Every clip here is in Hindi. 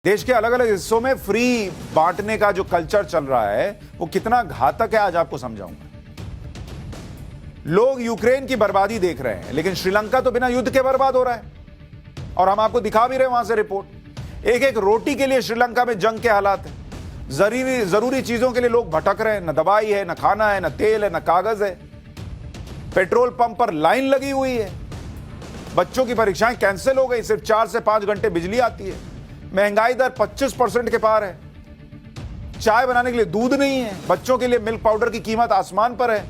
देश के अलग अलग हिस्सों में फ्री बांटने का जो कल्चर चल रहा है वो कितना घातक है आज आपको समझाऊंगा। लोग यूक्रेन की बर्बादी देख रहे हैं, लेकिन श्रीलंका तो बिना युद्ध के बर्बाद हो रहा है और हम आपको दिखा भी रहे हैं वहां से रिपोर्ट। एक एक रोटी के लिए श्रीलंका में जंग के हालात है। जरूरी चीजों के लिए लोग भटक रहे हैं, न दवाई है, न खाना है, न तेल है, न कागज है। पेट्रोल पंप पर लाइन लगी हुई है। बच्चों की परीक्षाएं कैंसिल हो गई, सिर्फ 4 से 5 घंटे बिजली आती है। महंगाई दर 25% के पार है। चाय बनाने के लिए दूध नहीं है। बच्चों के लिए मिल्क पाउडर की कीमत आसमान पर है।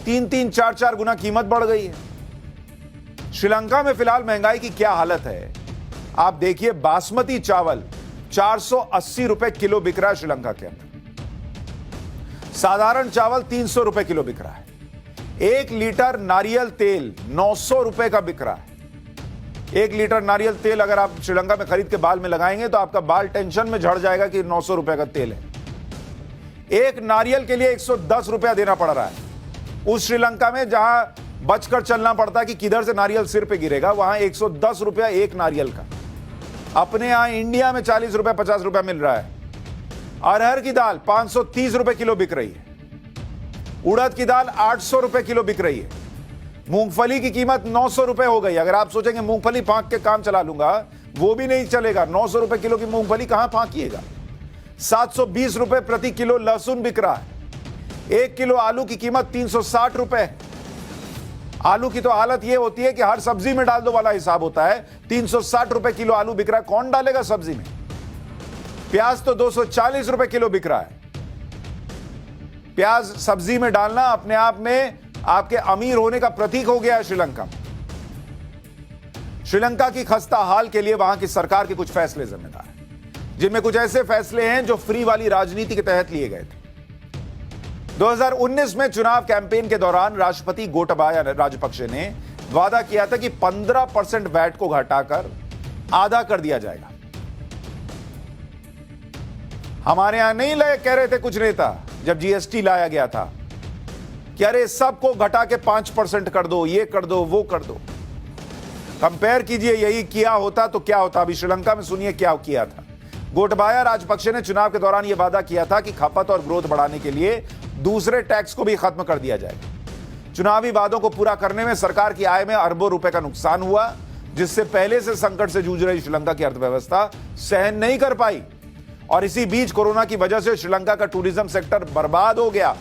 3-3, 4-4 गुना कीमत बढ़ गई है। श्रीलंका में फिलहाल महंगाई की क्या हालत है आप देखिए। बासमती चावल 480 रुपए किलो बिक रहा है श्रीलंका के अंदर। साधारण चावल 300 रुपए किलो बिक रहा है। 1 लीटर नारियल तेल 900 रुपए का बिक रहा है। 1 लीटर नारियल तेल अगर आप श्रीलंका में खरीद के बाल में लगाएंगे तो आपका बाल टेंशन में झड़ जाएगा कि 900 रुपए का तेल है। एक नारियल के लिए 110 रुपया देना पड़ रहा है। उस श्रीलंका में जहां बचकर चलना पड़ता है कि किधर से नारियल सिर पे गिरेगा, वहां 110 रुपया एक नारियल का। अपने यहां इंडिया में 40 रुपया 50 रुपया मिल रहा है। अरहर की दाल 530 रुपए किलो बिक रही है। उड़द की दाल 800 रुपए किलो बिक रही है। मूंगफली की कीमत 900 रुपए हो गई। अगर आप सोचेंगे मूंगफली फांक के काम चला लूंगा, वो भी नहीं चलेगा। 900 रुपए किलो की मूंगफली कहां फांकिएगा। 720 रुपए प्रति किलो लहसुन बिक रहा है। 1 किलो आलू की कीमत 360 रुपए। आलू की तो हालत यह होती है कि हर सब्जी में डाल दो वाला हिसाब होता है। 360 रुपए किलो आलू बिक रहा है, कौन डालेगा सब्जी में। प्याज तो 240 रुपए किलो बिक रहा है। प्याज सब्जी में डालना अपने आप में आपके अमीर होने का प्रतीक हो गया है श्रीलंका में। श्रीलंका की खस्ता हाल के लिए वहां की सरकार के कुछ फैसले जिम्मेदार हैं, जिनमें कुछ ऐसे फैसले हैं जो फ्री वाली राजनीति के तहत लिए गए थे। 2019 में चुनाव कैंपेन के दौरान राष्ट्रपति गोटाबाया राजपक्षे ने वादा किया था कि 15% वैट को घटाकर आधा कर दिया जाएगा। हमारे यहां नहीं कह रहे थे कुछ नेता जब जीएसटी लाया गया था कि अरे सबको घटा के 5% कर दो, ये कर दो, वो कर दो। कंपेयर कीजिए, यही किया होता तो क्या होता। अभी श्रीलंका में सुनिए क्या किया था। गोटाबाया राजपक्षे ने चुनाव के दौरान यह वादा किया था कि खपत और ग्रोथ बढ़ाने के लिए दूसरे टैक्स को भी खत्म कर दिया जाएगा। चुनावी वादों को पूरा करने में सरकार की आय में अरबों रुपए का नुकसान हुआ, जिससे पहले से संकट से जूझ रही श्रीलंका की अर्थव्यवस्था सहन नहीं कर पाई। और इसी बीच कोरोना की वजह से श्रीलंका का टूरिज्म सेक्टर बर्बाद हो गया।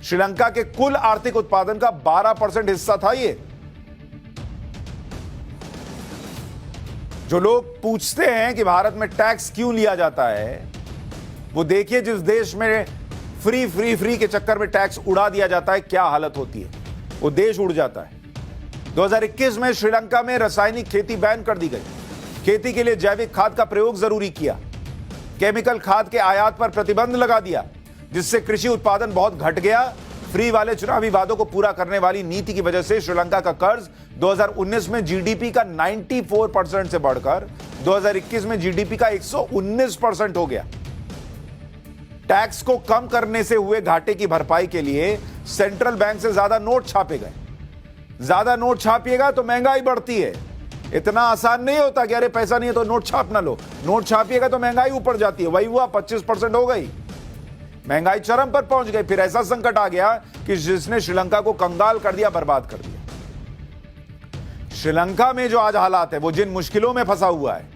श्रीलंका के कुल आर्थिक उत्पादन का 12% हिस्सा था ये। जो लोग पूछते हैं कि भारत में टैक्स क्यों लिया जाता है, वो देखिए जिस देश में फ्री के चक्कर में टैक्स उड़ा दिया जाता है क्या हालत होती है। वो देश उड़ जाता है। 2021 में श्रीलंका में रासायनिक खेती बैन कर दी गई। खेती के लिए जैविक खाद का प्रयोग जरूरी किया। केमिकल खाद के आयात पर प्रतिबंध लगा दिया, जिससे कृषि उत्पादन बहुत घट गया। फ्री वाले चुनावी वादों को पूरा करने वाली नीति की वजह से श्रीलंका का कर्ज 2019 में जीडीपी का 94% से बढ़कर 2021 में जीडीपी का 119% हो गया। टैक्स को कम करने से हुए घाटे की भरपाई के लिए सेंट्रल बैंक से ज्यादा नोट छापे गए। ज्यादा नोट छापिएगा तो महंगाई बढ़ती है। इतना आसान नहीं होता कि अरे पैसा नहीं है तो नोट छाप ना लो। नोट छापिएगा तो महंगाई ऊपर जाती है। वही हुआ, 25% हो गई। महंगाई चरम पर पहुंच गई। फिर ऐसा संकट आ गया कि जिसने श्रीलंका को कंगाल कर दिया, बर्बाद कर दिया। श्रीलंका में जो आज हालात है, वो जिन मुश्किलों में फंसा हुआ है,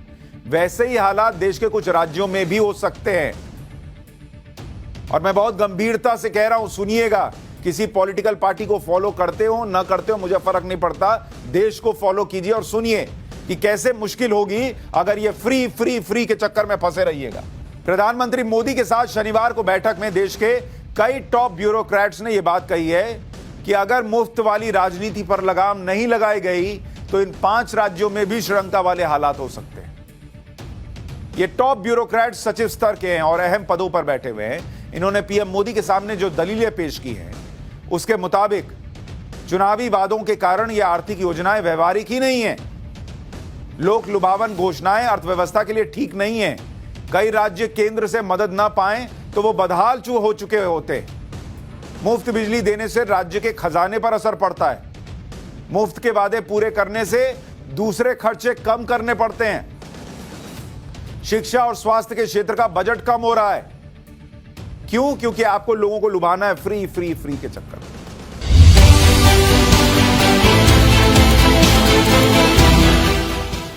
वैसे ही हालात देश के कुछ राज्यों में भी हो सकते हैं। और मैं बहुत गंभीरता से कह रहा हूं, सुनिएगा। किसी पॉलिटिकल पार्टी को फॉलो करते हो ना करते हो मुझे फर्क नहीं पड़ता। देश को फॉलो कीजिए और सुनिए कि कैसे मुश्किल होगी अगर ये फ्री के चक्कर में फंसे रहिएगा। प्रधानमंत्री मोदी के साथ शनिवार को बैठक में देश के कई टॉप ब्यूरोक्रेट्स ने यह बात कही है कि अगर मुफ्त वाली राजनीति पर लगाम नहीं लगाई गई तो इन 5 राज्यों में भी श्रीलंका वाले हालात हो सकते हैं। ये टॉप ब्यूरोक्रेट्स सचिव स्तर के हैं और अहम पदों पर बैठे हुए हैं। इन्होंने पीएम मोदी के सामने जो दलीलें पेश की हैं, उसके मुताबिक चुनावी वादों के कारण यह आर्थिक योजनाएं व्यवहारिक ही नहीं है। लोक लुभावन घोषणाएं अर्थव्यवस्था के लिए ठीक नहीं है। कई राज्य केंद्र से मदद ना पाएं तो वो बदहाल हो चुके होते। मुफ्त बिजली देने से राज्य के खजाने पर असर पड़ता है। मुफ्त के वादे पूरे करने से दूसरे खर्चे कम करने पड़ते हैं। शिक्षा और स्वास्थ्य के क्षेत्र का बजट कम हो रहा है। क्यों? क्योंकि आपको लोगों को लुभाना है फ्री फ्री फ्री के चक्कर में।